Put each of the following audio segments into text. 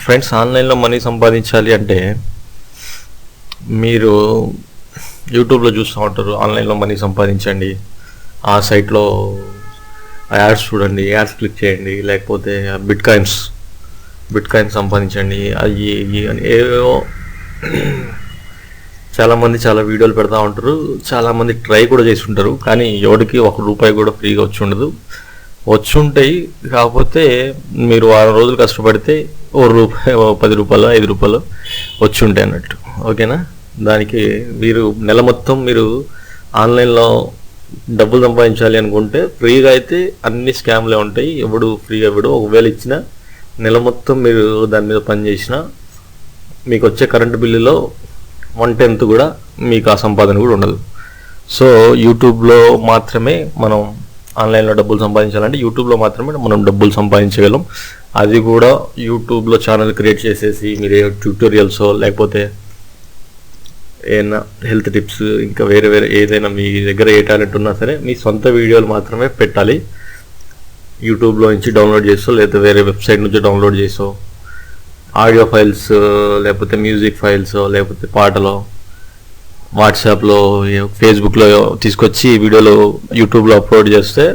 Friends, ఆన్లైన్లో money సంపాదించాలి అంటే మీరు యూట్యూబ్లో చూస్తూ ఉంటారు, ఆన్లైన్లో మనీ సంపాదించండి, ఆ సైట్లో యాడ్స్ చూడండి, యాడ్స్ క్లిక్ చేయండి, లేకపోతే బిట్ కాయిన్స్ సంపాదించండి, అవి అని ఏవేవో చాలామంది చాలా వీడియోలు పెడతా ఉంటారు. చాలామంది ట్రై కూడా చేసి ఉంటారు, కానీ ఎవరికి ₹1 కూడా ఫ్రీగా వచ్చి ఉండదు. వచ్చి ఉంటాయి, కాకపోతే మీరు వారం రోజులు కష్టపడితే ₹10, ₹5 వచ్చి ఉంటాయి అన్నట్టు. ఓకేనా? దానికి మీరు నెల మొత్తం మీరు ఆన్లైన్లో డబ్బులు సంపాదించాలి అనుకుంటే ఫ్రీగా అయితే అన్ని స్కామ్లే ఉంటాయి, ఎవడు ఫ్రీగా ఇవ్వడు. ఒకవేళ ఇచ్చినా నెల మొత్తం మీరు దాని మీద పని చేసినా మీకు వచ్చే కరెంటు బిల్లులో 1/10 కూడా మీకు ఆ సంపాదన కూడా ఉండదు. సో యూట్యూబ్లో మాత్రమే మనం ఆన్లైన్లో డబ్బులు సంపాదించాలంటే యూట్యూబ్లో మాత్రమే మనం డబ్బులు సంపాదించగలం. అది కూడా యూట్యూబ్లో ఛానల్ క్రియేట్ చేసేసి మీరు ట్యూటోరియల్స్ లేకపోతే ఏదైనా హెల్త్ టిప్స్, ఇంకా వేరే ఏదైనా మీ దగ్గర ఏ టాలెంట్ ఉన్నా సరే మీ సొంత వీడియోలు మాత్రమే పెట్టాలి. యూట్యూబ్లో నుంచి డౌన్లోడ్ చేసో లేకపోతే వేరే వెబ్సైట్ నుంచి డౌన్లోడ్ చేసో ఆడియో ఫైల్స్ లేకపోతే మ్యూజిక్ ఫైల్స్ లేకపోతే పాటలో వాట్సాప్లో ఫేస్బుక్లో తీసుకొచ్చి వీడియోలో యూట్యూబ్లో అప్లోడ్ చేస్తే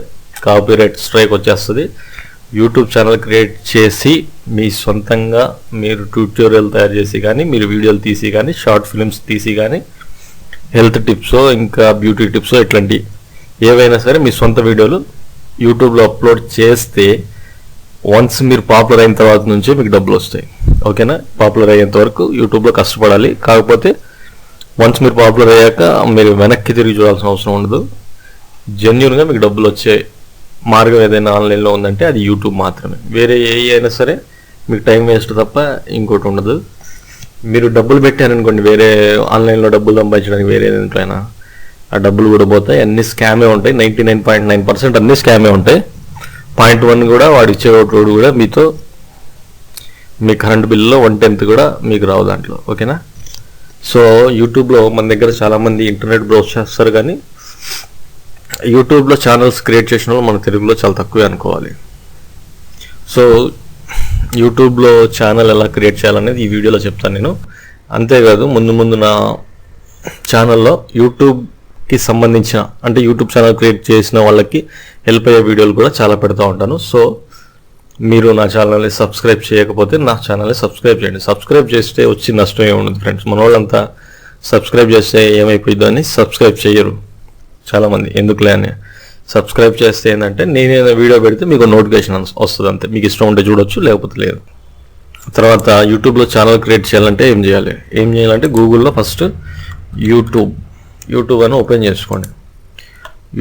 కాపీరైట్ స్ట్రైక్ వచ్చేస్తుంది. యూట్యూబ్ ఛానల్ క్రియేట్ చేసి మీ సొంతంగా మీరు ట్యూటోరియల్ తయారు చేసి కానీ, మీరు వీడియోలు తీసి కానీ, షార్ట్ ఫిల్మ్స్ తీసి కానీ, హెల్త్ టిప్సో ఇంకా బ్యూటీ టిప్సో ఇట్లాంటి ఏవైనా సరే మీ సొంత వీడియోలు యూట్యూబ్లో అప్లోడ్ చేస్తే వన్స్ మీరు పాపులర్ అయిన తర్వాత నుంచే మీకు డబ్బులు వస్తాయి. ఓకేనా? పాపులర్ అయ్యేంత వరకు యూట్యూబ్లో కష్టపడాలి. కాకపోతే వన్స్ మీరు పాపులర్ అయ్యాక మీరు వెనక్కి తిరిగి చూడాల్సిన అవసరం ఉండదు. జెన్యూన్గా మీకు డబ్బులు వచ్చే మార్గం ఏదైనా ఆన్లైన్లో ఉందంటే అది యూట్యూబ్ మాత్రమే. వేరే ఏ అయినా సరే మీకు టైం వేస్ట్ తప్ప ఇంకోటి ఉండదు. మీరు డబ్బులు పెట్టారనుకోండి, వేరే ఆన్లైన్లో డబ్బులు సంపాదించడానికి వేరే దేంట్లో అయినా, ఆ డబ్బులు కూడా పోతాయి. అన్ని స్కామే ఉంటాయి. 99.9% అన్ని స్కామే ఉంటాయి. 0.1 కూడా వాడు ఇచ్చేటోడు కూడా మీతో మీ కరెంట్ బిల్లులో 1/10 కూడా మీకు రావు దాంట్లో. ఓకేనా? సో యూట్యూబ్లో మన దగ్గర చాలామంది ఇంటర్నెట్ బ్రౌజ్ చేస్తారు, కానీ యూట్యూబ్లో ఛానల్స్ క్రియేట్ చేసిన వాళ్ళు మన తెలుగులో చాలా తక్కువే అనుకోవాలి. సో యూట్యూబ్లో ఛానల్ ఎలా క్రియేట్ చేయాలనేది ఈ వీడియోలో చెప్తాను నేను. అంతేకాదు ముందు నా ఛానల్లో యూట్యూబ్కి సంబంధించిన, అంటే యూట్యూబ్ ఛానల్ క్రియేట్ చేసిన వాళ్ళకి హెల్ప్ అయ్యే వీడియోలు కూడా చాలా పెడతా ఉంటాను. సో మీరు నా ఛానల్ని సబ్స్క్రైబ్ చేయకపోతే నా ఛానల్ని సబ్స్క్రైబ్ చేయండి. సబ్స్క్రైబ్ చేస్తే వచ్చి నష్టం ఏమి ఉండదు ఫ్రెండ్స్. మన వాళ్ళంతా సబ్స్క్రైబ్ చేస్తే ఏమైపోయిందో అని సబ్స్క్రైబ్ చేయరు చాలామంది. ఎందుకులే అని. సబ్స్క్రైబ్ చేస్తే ఏంటంటే నేను వీడియో పెడితే మీకు నోటిఫికేషన్ వస్తుంది అంతే. మీకు ఇష్టం ఉంటే చూడొచ్చు, లేకపోతే లేదు. తర్వాత యూట్యూబ్లో ఛానల్ క్రియేట్ చేయాలంటే ఏం చేయాలంటే గూగుల్లో ఫస్ట్ యూట్యూబ్ అని ఓపెన్ చేసుకోండి.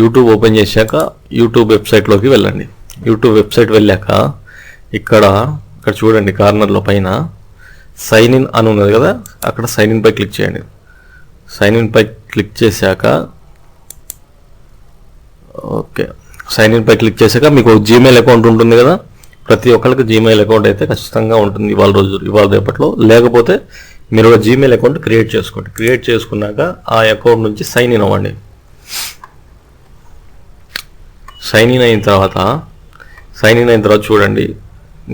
యూట్యూబ్ ఓపెన్ చేశాక యూట్యూబ్ వెబ్సైట్లోకి వెళ్ళండి. యూట్యూబ్ వెబ్సైట్ వెళ్ళాక ఇక్కడ చూడండి, కార్నర్లో పైన సైన్ ఇన్ అని ఉన్నది కదా, అక్కడ సైన్ ఇన్ పై క్లిక్ చేయండి. సైన్ ఇన్ పై క్లిక్ చేశాక ఓకే, సైన్ ఇన్ పై క్లిక్ చేశాక మీకు జీమెయిల్ అకౌంట్ ఉంటుంది కదా. ప్రతి ఒక్కరికి జీమెయిల్ అకౌంట్ అయితే ఖచ్చితంగా ఉంటుంది ఇవాళ రేపట్లో. లేకపోతే మీరు ఒక జీమెయిల్ అకౌంట్ క్రియేట్ చేసుకోండి. క్రియేట్ చేసుకున్నాక ఆ అకౌంట్ నుంచి సైన్ ఇన్ అవ్వండి. సైన్ ఇన్ అయిన తర్వాత చూడండి,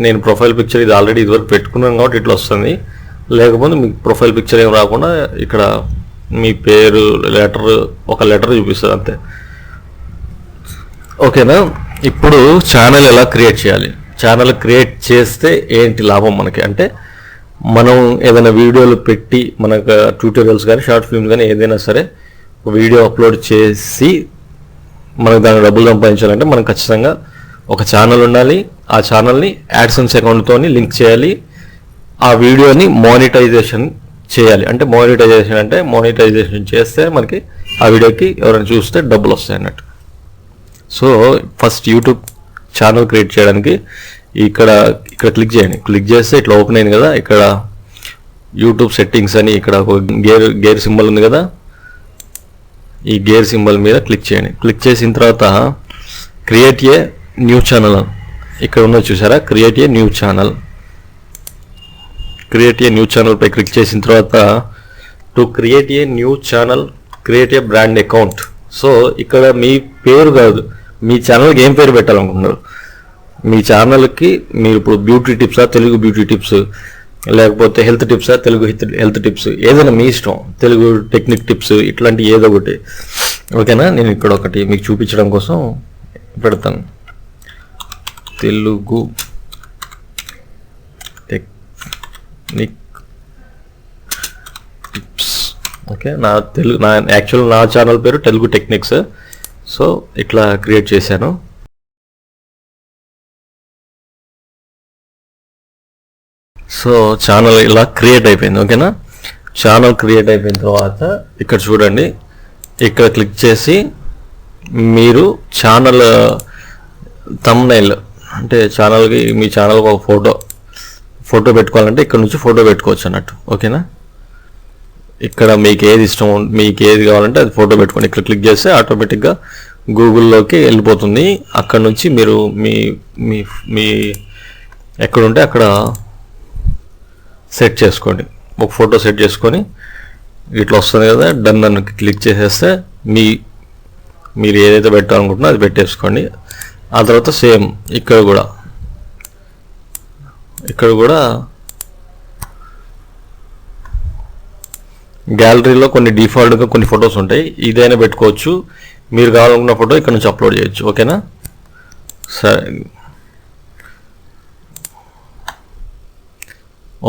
నేను ప్రొఫైల్ పిక్చర్ ఇది ఆల్రెడీ ఇదివరకు పెట్టుకున్నాను కాబట్టి ఇట్లా వస్తుంది. లేకపోతే మీకు ప్రొఫైల్ పిక్చర్ ఏం రాకుండా ఇక్కడ మీ పేరు ఒక లెటర్ చూపిస్తుంది అంతే. ఓకేనా? ఇప్పుడు ఛానల్ ఎలా క్రియేట్ చేయాలి? ఛానల్ క్రియేట్ చేస్తే ఏంటి లాభం మనకి అంటే, మనం ఏదైనా వీడియోలు పెట్టి మనకు ట్యూటోరియల్స్ కానీ షార్ట్ ఫిల్మ్స్ కానీ ఏదైనా సరే వీడియో అప్లోడ్ చేసి మనకు దాని డబ్బులు సంపాదించాలంటే మనం ఖచ్చితంగా ఒక ఛానల్ ఉండాలి. ఆ ఛానల్ని యాడ్సెన్స్ అకౌంట్తో లింక్ చేయాలి. ఆ వీడియోని మానిటైజేషన్ చేయాలి. అంటే మానిటైజేషన్ చేస్తే మనకి ఆ వీడియోకి ఎవరైనా చూస్తే డబ్బులు వస్తాయి అన్నట్టు. So first YouTube channel create చేయడానికి ఇక్కడ క్లిక్ చేయండి. క్లిక్ చేస్తే ఇట్లా ఓపెన్ అయింది కదా. ఇక్కడ యూట్యూబ్ సెట్టింగ్స్ అని ఇక్కడ ఒక గేర్ సింబల్ ఉంది కదా, ఈ గేర్ సింబల్ మీద క్లిక్ చేయండి. క్లిక్ చేసిన తర్వాత క్రియేట్ ఏ న్యూ ఛానల్ ఇక్కడ ఉన్నది చూసారా, క్రియేట్ ఏ న్యూ ఛానల్ పై క్లిక్ చేసిన తర్వాత to create a new channel create a brand account. So ఇక్కడ మీ పేరు కాదు, మీ ఛానల్కి ఏం పేరు పెట్టాలనుకుంటున్నారు, మీ ఛానల్కి మీరు ఇప్పుడు బ్యూటీ టిప్సా, తెలుగు బ్యూటీ టిప్స్, లేకపోతే హెల్త్ టిప్సా, తెలుగు హెల్త్ టిప్స్, ఏదైనా మీ ఇష్టం, తెలుగు టెక్నిక్ టిప్స్, ఇట్లాంటి ఏదో ఒకటి. ఓకేనా, నేను ఇక్కడ ఒకటి మీకు చూపించడం కోసం పెడతాను, తెలుగు టెక్నిక్ టిప్స్. ఓకే, నా యాక్చువల్ నా ఛానల్ పేరు తెలుగు టెక్నిక్స్. సో ఇట్లా క్రియేట్ చేశాను. సో ఛానల్ ఇలా క్రియేట్ అయిపోయింది. ఓకేనా, ఛానల్ క్రియేట్ అయిపోయిన తర్వాత ఇక్కడ చూడండి, ఇక్కడ క్లిక్ చేసి మీరు ఛానల్ థంబ్నైల్ అంటే ఛానల్కి, మీ ఛానల్కి ఒక ఫోటో పెట్టుకోవాలంటే ఇక్కడ నుంచి ఫోటో పెట్టుకోవచ్చు అన్నట్టు. ఓకేనా, ఇక్కడ మీకు ఏది ఇష్టం, మీకు ఏది కావాలంటే అది ఫోటో పెట్టుకోండి. ఇక్కడ క్లిక్ చేస్తే ఆటోమేటిక్గా గూగుల్లోకి వెళ్ళిపోతుంది. అక్కడ నుంచి మీరు మీ మీ మీ ఎక్కడుంటే అక్కడ సెట్ చేసుకోండి, ఒక ఫోటో సెట్ చేసుకొని ఇట్లా వస్తుంది కదా, డన్ అని క్లిక్ చేసేస్తే మీరు ఏదైతే పెట్టాలనుకుంటున్నా అది పెట్టేసుకోండి. ఆ తర్వాత సేమ్ ఇక్కడ కూడా గ్యాలరీలో కొన్ని డిఫాల్ట్గా కొన్ని ఫొటోస్ ఉంటాయి, ఇదైనా పెట్టుకోవచ్చు. మీరు కావాలనుకున్న ఫోటో ఇక్కడ నుంచి అప్లోడ్ చేయొచ్చు. ఓకేనా, సరే.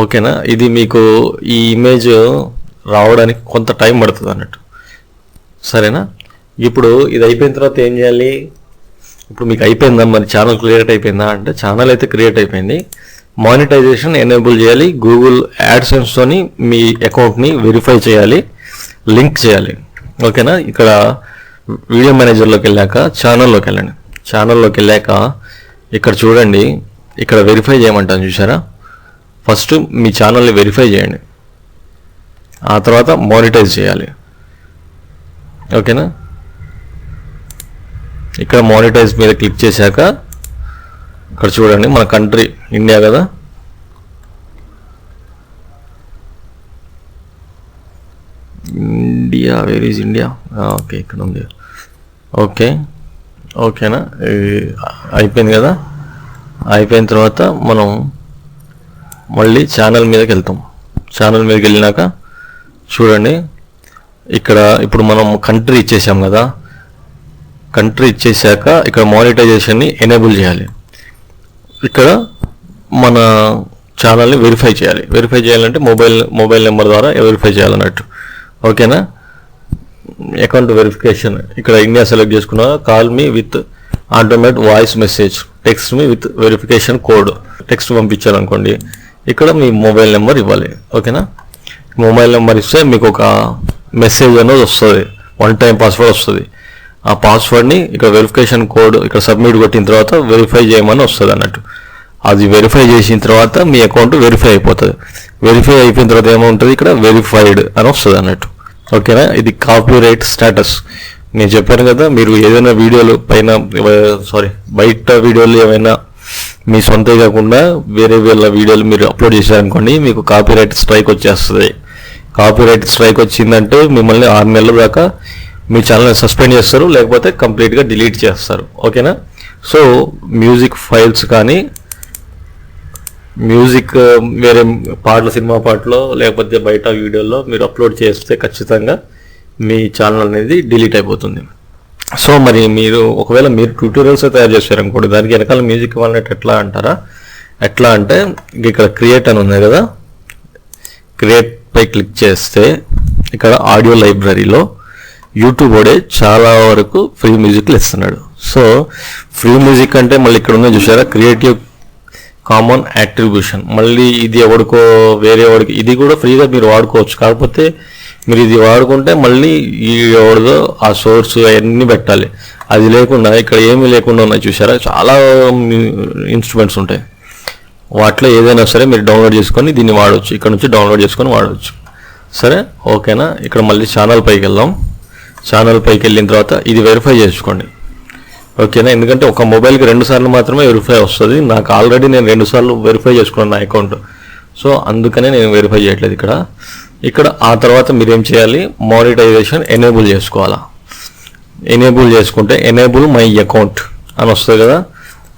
ఓకేనా, ఇది మీకు ఈ ఇమేజ్ రావడానికి కొంత టైం పడుతుంది అన్నట్టు. సరేనా, ఇప్పుడు ఇది అయిపోయిన తర్వాత ఏం చేయాలి? ఇప్పుడు మీకు అయిపోయిందా, మరి ఛానల్ క్రియేట్ అయిపోయిందా అంటే ఛానల్ అయితే క్రియేట్ అయిపోయింది. మానిటైజేషన్ ఎనేబుల్ చేయాలి, గూగుల్ యాడ్సెన్స్తోని మీ అకౌంట్ని వెరిఫై చేయాలి, లింక్ చేయాలి. ఓకేనా, ఇక్కడ వీడియో మేనేజర్లోకి వెళ్ళాక ఛానల్లోకి వెళ్ళండి. ఛానల్లోకి వెళ్ళాక ఇక్కడ చూడండి, ఇక్కడ వెరిఫై చేయమంటాను చూసారా. ఫస్ట్ మీ ఛానల్ని వెరిఫై చేయండి, ఆ తర్వాత మానిటైజ్ చేయాలి. ఓకేనా, ఇక్కడ మానిటైజ్ మీద క్లిక్ చేశాక ఇక్కడ చూడండి, మన కంట్రీ ఇండియా కదా, India, where is India? Okay, ఇక్కడ ఉంది. ఓకేనా, అయిపోయింది కదా. అయిపోయిన తర్వాత మనం మళ్ళీ ఛానల్ మీదకి వెళ్తాం. ఛానల్ మీదకి వెళ్ళినాక చూడండి, ఇక్కడ ఇప్పుడు మనం కంట్రీ ఇచ్చేసాం కదా, కంట్రీ ఇచ్చేసాక ఇక్కడ మానిటైజేషన్ని ఎనేబుల్ చేయాలి. ఇక్కడ మన ఛానల్ని వెరిఫై చేయాలి. వెరిఫై చేయాలంటే మొబైల్ నెంబర్ ద్వారా వెరిఫై చేయాలన్నట్టు. ఓకేనా, అకౌంట్ వెరిఫికేషన్ ఇక్కడ ఇండియా సెలెక్ట్ చేసుకున్నా, call me with automate voice message, text me with verification code, text పంపించాలనుకోండి, ఇక్కడ మీ మొబైల్ నెంబర్ ఇవ్వాలి. ఓకేనా, మొబైల్ నెంబర్ ఇస్తే మీకు ఒక మెసేజ్ అనేది వస్తుంది, 1 టైం పాస్వర్డ్ వస్తుంది. ఆ పాస్వర్డ్ని ఇక్కడ వెరిఫికేషన్ కోడ్ ఇక్కడ సబ్మిట్ కొట్టిన తర్వాత వెరిఫై చేయమని వస్తుంది అన్నట్టు. అది వెరిఫై చేసిన తర్వాత మీ అకౌంట్ వెరిఫై అయిపోతుంది. వెరిఫై అయిపోయిన తర్వాత ఏముంటుంది, ఇక్కడ వెరిఫైడ్ అని వస్తుంది అన్నట్టు. ఓకేనా, ఇది కాపీరైట్ స్టేటస్. నేను చెప్పాను కదా, మీరు ఏదైనా వీడియోలు బయట వీడియోలు ఏమైనా మీ సొంత కాకుండా వేరే వీడియోలు మీరు అప్లోడ్ చేశారనుకోండి, మీకు కాపీరైట్ స్ట్రైక్ వచ్చేస్తుంది. కాపీరైట్ స్ట్రైక్ వచ్చిందంటే మిమ్మల్ని 6 నెలల దాకా మీ ఛానల్ని సస్పెండ్ చేస్తారు, లేకపోతే కంప్లీట్గా డిలీట్ చేస్తారు. ఓకేనా, సో మ్యూజిక్ ఫైల్స్ కానీ, మ్యూజిక్ వేరే పాటలు, సినిమా పాటలో లేకపోతే బయట వీడియోలో మీరు అప్లోడ్ చేస్తే ఖచ్చితంగా మీ ఛానల్ అనేది డిలీట్ అయిపోతుంది. సో మరి మీరు ఒకవేళ మీరు ట్యూటోరియల్స్ తయారు చేశారనుకోండి, దానికి వెనకాల మ్యూజిక్ ఇవ్వాలంటే ఎట్లా అంటారా? ఎట్లా అంటే ఇక్కడ క్రియేట్ అని ఉంది కదా, క్రియేట్ పై క్లిక్ చేస్తే ఇక్కడ ఆడియో లైబ్రరీలో యూట్యూబ్ వాడే చాలా వరకు ఫ్రీ మ్యూజిక్లు ఇస్తున్నాడు. సో ఫ్రీ మ్యూజిక్ అంటే మళ్ళీ ఇక్కడ ఉందో చూసారా, క్రియేటివ్ కామన్ అట్రిబ్యూషన్. మళ్ళీ ఇది ఎవరికో వేరే వాడికి, ఇది కూడా ఫ్రీగా మీరు వాడుకోవచ్చు. కాకపోతే మీరు ఇది వాడుకుంటే మళ్ళీ ఈ ఎవరిదో ఆ సోర్స్ అవన్నీ పెట్టాలి. అది లేకుండా ఇక్కడ ఏమీ లేకుండా ఉన్నాయి చూసారా, చాలా ఇన్స్ట్రుమెంట్స్ ఉంటాయి. వాటిలో ఏదైనా సరే మీరు డౌన్లోడ్ చేసుకొని దీన్ని వాడవచ్చు, ఇక్కడ నుంచి డౌన్లోడ్ చేసుకొని వాడవచ్చు. సరే, ఓకేనా. ఇక్కడ మళ్ళీ ఛానల్ పైకి వెళ్దాం. ఛానల్ పైకి వెళ్ళిన తర్వాత ఇది వెరిఫై చేసుకోండి. ఓకేనా, ఎందుకంటే ఒక మొబైల్కి 2 సార్లు మాత్రమే వెరిఫై వస్తుంది. నాకు ఆల్రెడీ నేను 2 సార్లు వెరిఫై చేసుకున్నాను నా అకౌంట్. సో అందుకనే నేను వెరిఫై చేయట్లేదు ఇక్కడ. ఆ తర్వాత మీరేం చేయాలి, మానిటైజేషన్ ఎనేబుల్ చేసుకోవాలా. ఎనేబుల్ చేసుకుంటే ఎనేబుల్ మై అకౌంట్ అని వస్తుంది కదా,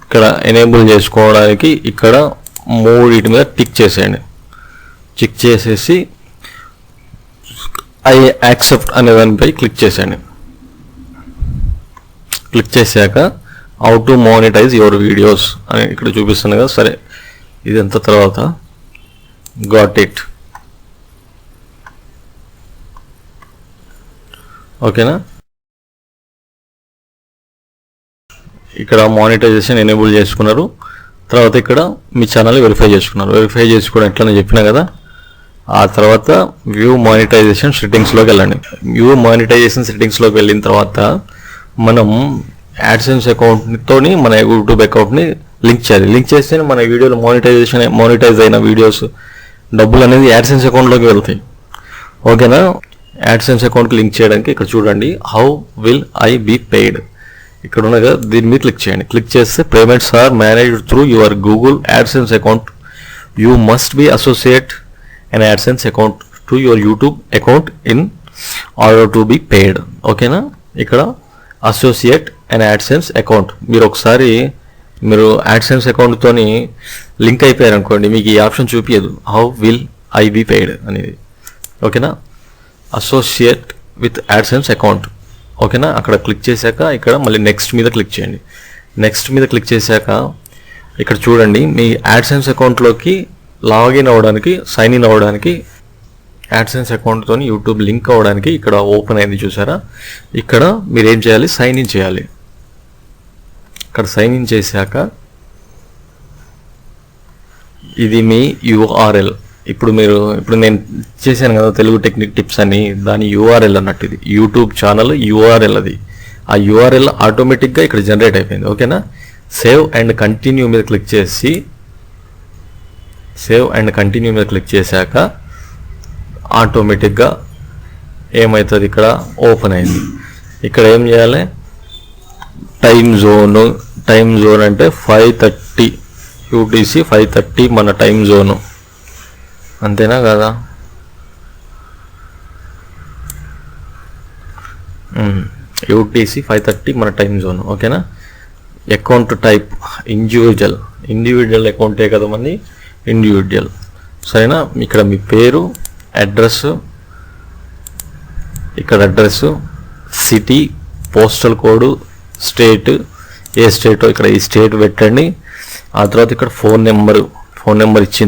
ఇక్కడ ఎనేబుల్ చేసుకోవడానికి ఇక్కడ 3 మీద టిక్ చేసేయండి. చెక్ చేసేసి ఐ యాక్సెప్ట్ అనే దానిపై క్లిక్ చేశాను. క్లిక్ చేశాక how to monetize your videos అని ఇక్కడ చూపిస్తుంది కదా. సరే, ఇదంతా తర్వాత గాట్ ఇట్. ఓకేనా, ఇక్కడ మానిటైజేషన్ ఎనేబుల్ చేసుకున్నారు. తర్వాత ఇక్కడ మీ ఛానల్ వెరిఫై చేసుకున్నారు. వెరిఫై చేసుకోవడం ఎట్లనే చెప్పినా కదా. ఆ తర్వాత వ్యూ మానిటైజేషన్ సెట్టింగ్స్లోకి వెళ్ళండి. వ్యూ మానిటైజేషన్ సెట్టింగ్స్లోకి వెళ్ళిన తర్వాత మనం యాడ్సెన్స్ అకౌంట్తో మన యూట్యూబ్ అకౌంట్ని లింక్ చేయాలి. లింక్ చేస్తే మన వీడియోలో మానిటైజ్ అయిన వీడియోస్ డబ్బులు అనేది యాడ్సెన్స్ అకౌంట్లోకి వెళ్తాయి. ఓకేనా, యాడ్సెన్స్ అకౌంట్కి లింక్ చేయడానికి ఇక్కడ చూడండి, how will I be paid ఇక్కడ ఉన్నగా దీని మీద క్లిక్ చేయండి. క్లిక్ చేస్తే payments are managed through your Google AdSense account. You must be associate an AdSense account to your YouTube account in order to be paid. ఓకేనా, ఇక్కడ associate an AdSense account. మీరు ఒకసారి AdSense అకౌంట్తోని లింక్ అయిపోయారు అనుకోండి, మీకు ఈ option చూపించదు how will I be paid అనేది. ఓకేనా, అసోసియేట్ విత్ AdSense అకౌంట్. ఓకేనా, అక్కడ క్లిక్ చేశాక ఇక్కడ మళ్ళీ నెక్స్ట్ మీద క్లిక్ చేయండి. నెక్స్ట్ మీద క్లిక్ చేశాక ఇక్కడ చూడండి, మీ AdSense అకౌంట్లోకి లాగిన్ అవ్వడానికి, సైన్ ఇన్ అవ్వడానికి, యాడ్సెన్స్ అకౌంట్తో యూట్యూబ్ లింక్ అవ్వడానికి ఇక్కడ ఓపెన్ అయింది చూసారా. ఇక్కడ మీరు ఏం చేయాలి, సైన్ ఇన్ చేయాలి. ఇక్కడ సైన్ ఇన్ చేశాక ఇది మీ URL. ఇప్పుడు నేను చేశాను కదా తెలుగు టెక్నిక్ టిప్స్ అని, దాని URL అన్నట్టు ఇది యూట్యూబ్ ఛానల్ URL. అది ఆ URL ఆటోమేటిక్గా ఇక్కడ జనరేట్ అయిపోయింది. ఓకేనా, సేవ్ అండ్ కంటిన్యూ మీద క్లిక్ చేసి మీద క్లిక్ చేశాక ఆటోమేటిక్గా ఏమవుతుంది, ఇక్కడ ఓపెన్ అయింది. ఇక్కడ ఏం చేయాలి, టైం జోన్ అంటే 5:30 UTC, 5:30 మన టైం జోను. అంతేనా కదా, UTC 5:30 మన టైం జోన్. ఓకేనా, అకౌంట్ టైప్ ఇండివిజువల్ అకౌంటే కదా మనది, ఇండివిజువల్. సరేనా, ఇక్కడ మీ పేరు, అడ్రస్, ఇక్కడ address, city, postal code, state, ఏ స్టేటో ఇక్కడ ఈ స్టేట్ పెట్టండి. ఆ తర్వాత ఇక్కడ ఫోన్ నెంబర్ ఇచ్చిన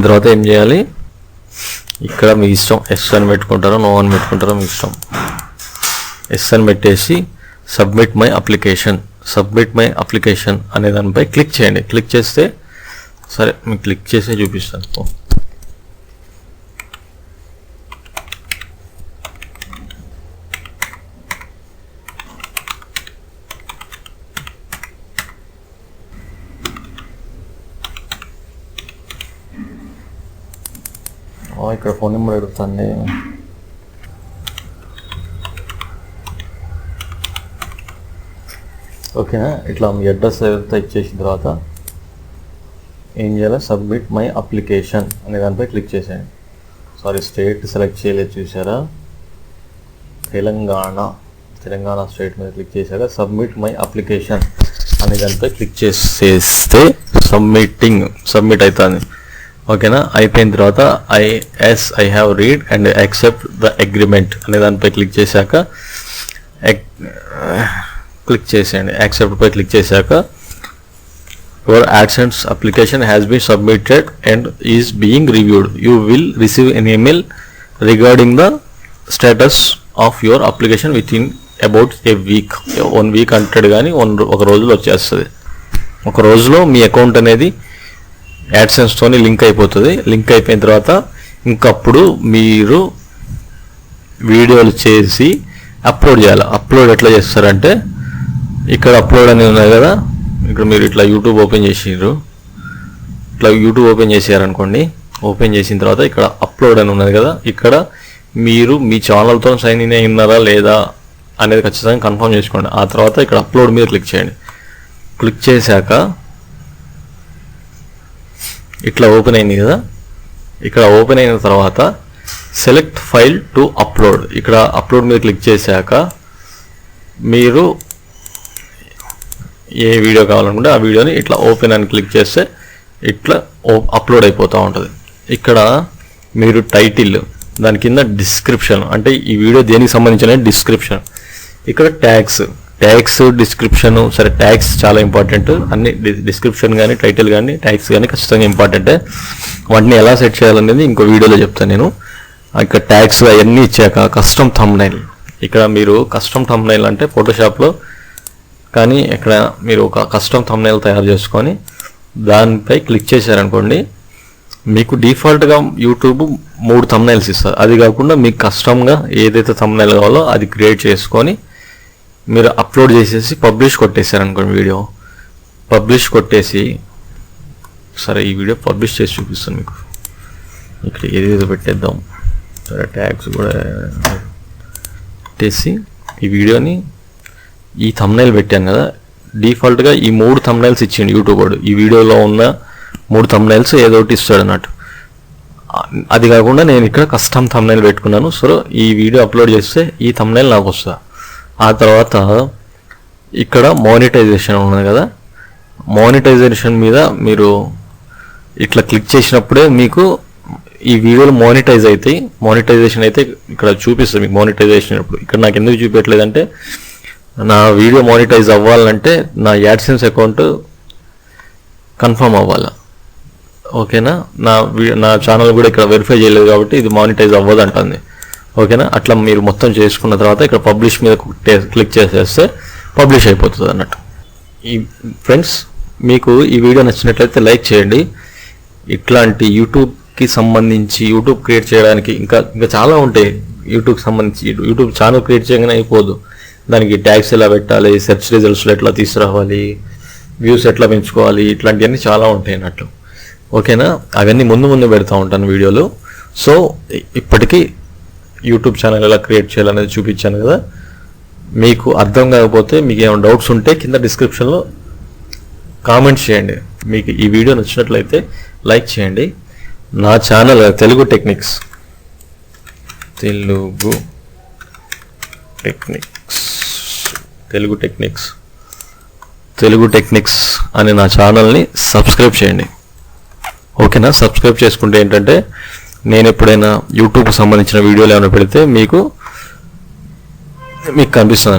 తర్వాత ఏం చేయాలి, ఇక్కడ మీ ఇష్టం, ఎస్ అని పెట్టుకుంటారో నో అని పెట్టుకుంటారో మీ ఇష్టం. ఎస్ అని పెట్టేసి సబ్మిట్ మై అప్లికేషన్ అనే దానిపై క్లిక్ చేయండి. క్లిక్ చేస్తే సరే, మీకు క్లిక్ చేసే చూపిస్తాను. ఇక్కడ ఫోన్ నెంబర్ అడుగుతుంది. ఓకేనా, ఇట్లా మీ అడ్రస్ ఏదైతే ఇచ్చేసిన తర్వాత ఏం చేయాలి, సబ్మిట్ మై అప్లికేషన్ అనే దానిపై క్లిక్ చేసేయండి. స్టేట్ సెలెక్ట్ చేయలేదు చూసారా, తెలంగాణ స్టేట్ మీద క్లిక్ చేశాక సబ్మిట్ మై అప్లికేషన్ అనే దానిపై క్లిక్ చేసేస్తే సబ్మిట్ అవుతుంది. ఓకేనా, అయిపోయిన తర్వాత I have read and accept the agreement అనే దానిపై క్లిక్ చేశాక యాక్సెప్ట్ పై క్లిక్ చేశాక your AdSense application has been submitted and is being reviewed. You will receive an email regarding the status of your application within about a week. 1 week అంటాడు కానీ ఒక రోజులో వచ్చేస్తుంది. ఒక రోజులో మీ అకౌంట్ అనేది యాడ్సెన్స్తోని లింక్ అయిపోతుంది. లింక్ అయిపోయిన తర్వాత ఇంకప్పుడు మీరు వీడియోలు చేసి అప్లోడ్ చేయాలి. అప్లోడ్ ఎట్లా చేస్తారంటే ఇక్కడ అప్లోడ్ అనేది ఉన్నాయి కదా, ఇక్కడ మీరు ఇట్లా యూట్యూబ్ ఓపెన్ చేసారనుకోండి. ఓపెన్ చేసిన తర్వాత ఇక్కడ అప్లోడ్ అని ఉన్నది కదా, ఇక్కడ మీరు మీ ఛానల్తో సైన్ ఇన్ అయినారా లేదా అనేది ఖచ్చితంగా కన్ఫర్మ్ చేసుకోండి. ఆ తర్వాత ఇక్కడ అప్లోడ్ మీద క్లిక్ చేయండి. క్లిక్ చేశాక ఇట్లా ఓపెన్ అయింది కదా, ఇక్కడ ఓపెన్ అయిన తర్వాత సెలెక్ట్ ఫైల్ టు అప్లోడ్, ఇక్కడ అప్లోడ్ మీద క్లిక్ చేశాక మీరు ఏ వీడియో కావాలనుకుంటే ఆ వీడియోని ఇట్లా ఓపెన్ అని క్లిక్ చేస్తే ఇట్లా అప్లోడ్ అయిపోతూ ఉంటుంది. ఇక్కడ మీరు టైటిల్, దాని కింద డిస్క్రిప్షన్, అంటే ఈ వీడియో దేనికి సంబంధించిన డిస్క్రిప్షన్, ఇక్కడ ట్యాగ్స్ డిస్క్రిప్షన్. సరే, ట్యాగ్స్ చాలా ఇంపార్టెంట్. అన్ని డిస్క్రిప్షన్ కానీ టైటిల్ కానీ ట్యాగ్స్ కానీ ఖచ్చితంగా ఇంపార్టెంటే. వాటిని ఎలా సెట్ చేయాలనేది ఇంకో వీడియోలో చెప్తాను నేను. ఇక్కడ ట్యాగ్స్ అవన్నీ ఇచ్చాక కస్టమ్ థంబ్నైల్. ఇక్కడ మీరు కస్టమ్ థంబ్నైల్ అంటే ఫోటోషాప్లో కానీ ఇక్కడ మీరు ఒక కస్టమ్ థంబ్నైల్ తయారు చేసుకొని దానిపై క్లిక్ చేశారనుకోండి, మీకు డిఫాల్ట్గా యూట్యూబ్ 3 థంబ్నైల్స్ ఇస్తారు. అది కాకుండా మీకు కస్టమ్గా ఏదైతే థంబ్నైల్ కావాలో అది క్రియేట్ చేసుకొని మీరు అప్లోడ్ చేసేసి పబ్లిష్ కొట్టేశారనుకోండి, వీడియో పబ్లిష్ కొట్టేసి, సరే ఈ వీడియో పబ్లిష్ చేసి చూపిస్తాను మీకు. ఇక్కడ ఏదేదో పెట్టేద్దాం. సరే, ట్యాగ్స్ కూడా పెట్టేసి ఈ వీడియోని ఈ థంబ్నైల్ పెట్టాను కదా, డిఫాల్ట్గా ఈ 3 థంబ్నైల్స్ ఇచ్చిండు యూట్యూబ్ వాడు. ఈ వీడియోలో ఉన్న 3 థంబ్నైల్స్ ఏదో ఒకటి ఇస్తాడు అన్నట్టు. అది కాకుండా నేను ఇక్కడ కస్టమ్ థంబ్నైల్ పెట్టుకున్నాను. సో ఈ వీడియో అప్లోడ్ చేస్తే ఈ థంబ్నైల్ నాకు వస్తుంది. ఆ తర్వాత ఇక్కడ మోనిటైజేషన్ ఉన్నది కదా, మోనిటైజేషన్ మీద మీరు ఇట్లా క్లిక్ చేసినప్పుడే మీకు ఈ వీడియోలు మోనిటైజ్ అవుతాయి. మోనిటైజేషన్ అయితే ఇక్కడ చూపిస్తుంది మీకు మోనిటైజేషన్. ఇప్పుడు ఇక్కడ నాకు ఎందుకు చూపించట్లేదంటే, నా వీడియో మోనిటైజ్ అవ్వాలంటే నా యాడ్సెన్స్ అకౌంట్ కన్ఫర్మ్ అవ్వాలి. ఓకేనా, నా ఛానల్ కూడా ఇక్కడ వెరిఫై చేయలేదు కాబట్టి ఇది మానిటైజ్ అవ్వదు అంటుంది. ఓకేనా, అట్లా మీరు మొత్తం చేసుకున్న తర్వాత ఇక్కడ పబ్లిష్ మీద క్లిక్ చేసేస్తే పబ్లిష్ అయిపోతుంది అన్నట్టు. ఈ ఫ్రెండ్స్, మీకు ఈ వీడియో నచ్చినట్లయితే లైక్ చేయండి. ఇట్లాంటి యూట్యూబ్కి సంబంధించి యూట్యూబ్ క్రియేట్ చేయడానికి ఇంకా చాలా ఉంటాయి. యూట్యూబ్కి సంబంధించి యూట్యూబ్ ఛానల్ క్రియేట్ చేయగానే అయిపోదు. దానికి ట్యాగ్స్ ఎలా పెట్టాలి, సెర్చ్ రిజల్ట్స్లో ఎట్లా తీసుకురావాలి, వ్యూస్ ఎట్లా పెంచుకోవాలి, ఇట్లాంటివన్నీ చాలా ఉంటాయి అన్నట్టు. ఓకేనా, అవన్నీ ముందు పెడతా ఉంటాను వీడియోలు. సో ఇప్పటికీ యూట్యూబ్ ఛానల్ ఎలా క్రియేట్ చేయాలనేది చూపించాను కదా. మీకు అర్థం కాకపోతే, మీకు ఏమైనా డౌట్స్ ఉంటే కింద డిస్క్రిప్షన్లో కామెంట్స్ చేయండి. మీకు ఈ వీడియో నచ్చినట్లయితే లైక్ చేయండి. నా ఛానల్ తెలుగు టెక్నిక్స్ అనే నా ఛానల్ని సబ్స్క్రైబ్ చేయండి. ఓకేనా, సబ్స్క్రైబ్ చేసుకుంటే ఏంటంటే నేను ఎప్పుడైనా యూట్యూబ్కి సంబంధించిన వీడియోలు ఏమైనా పెడితే మీకు కనిపిస్తుంది.